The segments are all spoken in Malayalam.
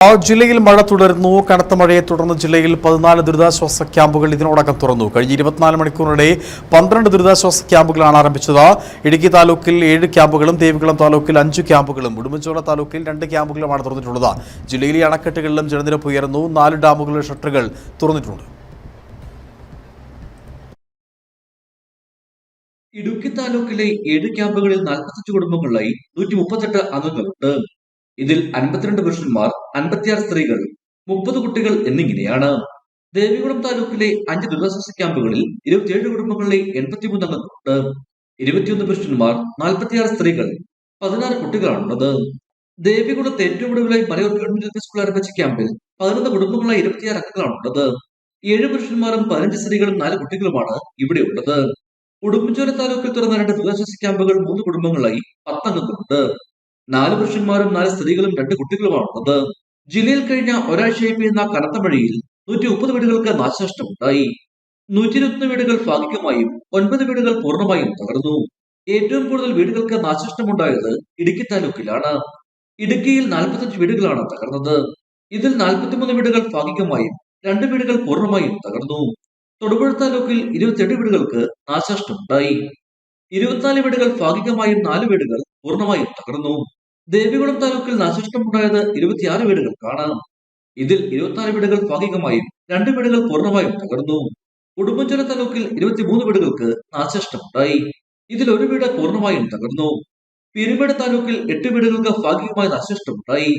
ജില്ലയിൽ മഴ തുടരുന്നു. കനത്ത മഴയെ തുടർന്ന് ജില്ലയിൽ 14 ദുരിതാശ്വാസ ക്യാമ്പുകൾ ഇതിനോടകം തുറന്നു. കഴിഞ്ഞ 24 മണിക്കൂറിനിടെ 12 ദുരിതാശ്വാസ ക്യാമ്പുകളാണ് ആരംഭിച്ചത്. ഇടുക്കി താലൂക്കിൽ 7 ക്യാമ്പുകളും ദേവികുളം താലൂക്കിൽ 5 ക്യാമ്പുകളും ഉടുമ്പൻചോല താലൂക്കിൽ 2 ക്യാമ്പുകളുമാണ് തുറന്നിട്ടുള്ളത്. ജില്ലയിലെ അണക്കെട്ടുകളിലും ജലനിരപ്പ് ഉയർന്നു. 4 ഡാമുകളുടെ ഷട്ടറുകൾ തുറന്നിട്ടുണ്ട്. ഇടുക്കി താലൂക്കിലെ 7 ക്യാമ്പുകളിൽ 45 കുടുംബങ്ങളിലായി 138 അംഗങ്ങളുണ്ട്. ഇതിൽ 52 പുരുഷന്മാർ, 56 സ്ത്രീകൾ, 30 കുട്ടികൾ എന്നിങ്ങനെയാണ്. ദേവികുളം താലൂക്കിലെ 5 ദുരിതാശ്വാസ ക്യാമ്പുകളിൽ 27 കുടുംബങ്ങളിലെ 83 അംഗങ്ങളുണ്ട്. 21 പുരുഷന്മാർ, 46 സ്ത്രീകൾ, 16 കുട്ടികളാണുള്ളത്. ദേവികുളത്ത് ഏറ്റവും ഒടുവിലായി മലയോർ ഗവൺമെന്റ് സ്കൂൾ ആരംഭിച്ച ക്യാമ്പിൽ 11 കുടുംബങ്ങളായി 26 അംഗങ്ങളാണുള്ളത്. 7 പുരുഷന്മാരും 15 സ്ത്രീകളും 4 കുട്ടികളുമാണ് ഇവിടെയുള്ളത്. ഉടുമ്പൻചോല താലൂക്കിൽ തുറന്ന 2 ദുരിതാശ്വാസ ക്യാമ്പുകൾ 3 കുടുംബങ്ങളായി 10 അംഗങ്ങളുണ്ട്. 4 പുരുഷന്മാരും 4 സ്ത്രീകളും 2 കുട്ടികളുമാണുള്ളത്. ജില്ലയിൽ കഴിഞ്ഞ ഒരാഴ്ചയായി പെയ്യുന്ന കനത്ത മഴയിൽ 130 വീടുകൾക്ക് നാശനഷ്ടമുണ്ടായി. 121 വീടുകൾ ഭാഗികമായും 9 വീടുകൾ പൂർണ്ണമായും തകർന്നു. ഏറ്റവും കൂടുതൽ വീടുകൾക്ക് നാശനഷ്ടമുണ്ടായത് ഇടുക്കി താലൂക്കിലാണ്. ഇടുക്കിയിൽ 45 വീടുകളാണ് തകർന്നത്. ഇതിൽ 43 വീടുകൾ ഭാഗികമായും 2 വീടുകൾ പൂർണ്ണമായും തകർന്നു. തൊടുപുഴ താലൂക്കിൽ 28 വീടുകൾക്ക് നാശനഷ്ടമുണ്ടായി. 24 വീടുകൾ ഭാഗികമായും 4 വീടുകൾ പൂർണ്ണമായും തകർന്നു. ദേവികുളം താലൂക്കിൽ നാശനഷ്ടമുണ്ടായത് 26 വീടുകൾക്കാണ്. ഇതിൽ 24 വീടുകൾ ഭാഗികമായും 2 വീടുകൾ പൂർണ്ണമായും തകർന്നു. ഉടുമ്പൻചോല താലൂക്കിൽ 23 വീടുകൾക്ക് നാശനഷ്ടമുണ്ടായി. ഇതിൽ 1 വീട് പൂർണ്ണമായും തകർന്നു. പീരുമേട് താലൂക്കിൽ 8 വീടുകൾക്ക് ഭാഗികമായി നാശനഷ്ടമുണ്ടായി.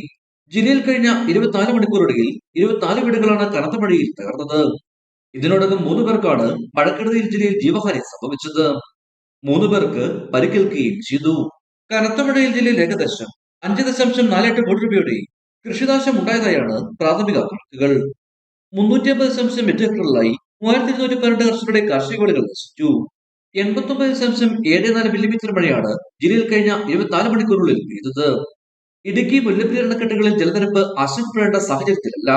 ജില്ലയിൽ കഴിഞ്ഞ 24 മണിക്കൂറിടയിൽ 24 വീടുകളാണ് കനത്ത മഴയിൽ തകർന്നത്. ഇതിനോടകം 3 പേർക്കാണ് മഴക്കെടുതിയിൽ ജില്ലയിൽ ജീവഹാനി സംഭവിച്ചത്. 3 പേർക്ക് പരിക്കേൽക്കുകയും ചെയ്തു. കനത്ത മഴയിൽ ജില്ലയിൽ ഏകദേശം 5.48 കോടി രൂപയുടെ കൃഷിനാശം ഉണ്ടായതായാണ് പ്രാഥമിക കണക്കുകൾ. 350.8 ഹെക്ടറിലായി 3212 കർഷകരുടെ കാർഷിക വിളകൾ നശിച്ചു. 89.74 മില്ലിമീറ്റർ മഴയാണ് ജില്ലയിൽ കഴിഞ്ഞ 24 മണിക്കൂറുകളിൽ പെയ്തത്. ഇടുക്കി മുല്ലപ്പെരിയാർ അണക്കെട്ടുകളിൽ ജലനിരപ്പ് ആശങ്കപ്പെടേണ്ട സാഹചര്യത്തിലല്ല.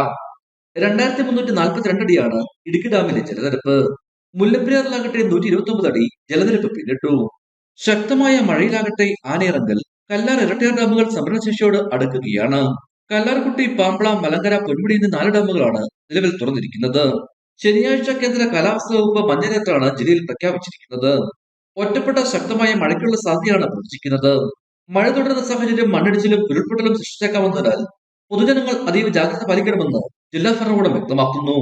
2342 അടിയാണ് ഇടുക്കി ഡാമിലെ ജലനിരപ്പ്. മുല്ലപ്പെരിയാറിലാകട്ടെ 129 അടി ജലനിരപ്പ് പിന്നിട്ടു. ശക്തമായ മഴയിലാകട്ടെ ആനയിറങ്കൽ, കല്ലാർ, ഇരട്ടയാർ ഡാമുകൾ സംഭരണശേഷിയോട് അടുക്കുകയാണ്. കല്ലാർകുട്ടി, പാമ്പള, മലങ്കര, പൊന്മുടി എന്നീ 4 ഡാമുകളാണ് നിലവിൽ തുറന്നിരിക്കുന്നത്. ശനിയാഴ്ച കേന്ദ്ര കാലാവസ്ഥാ വകുപ്പ് മഞ്ഞ അലർട്ടാണ് ജില്ലയിൽ പ്രഖ്യാപിച്ചിരിക്കുന്നത്. ഒറ്റപ്പെട്ട ശക്തമായ മഴയ്ക്കുള്ള സാധ്യതയാണ് പ്രവചിക്കുന്നത്. മഴ തുടരുന്ന സാഹചര്യം മണ്ണിടിച്ചിലും ഉരുൾപൊട്ടലും സൃഷ്ടിച്ചേക്കാവുന്നതിനാൽ പൊതുജനങ്ങൾ അതീവ ജാഗ്രത പാലിക്കണമെന്ന് ജില്ലാ ഭരണകൂടം വ്യക്തമാക്കുന്നു.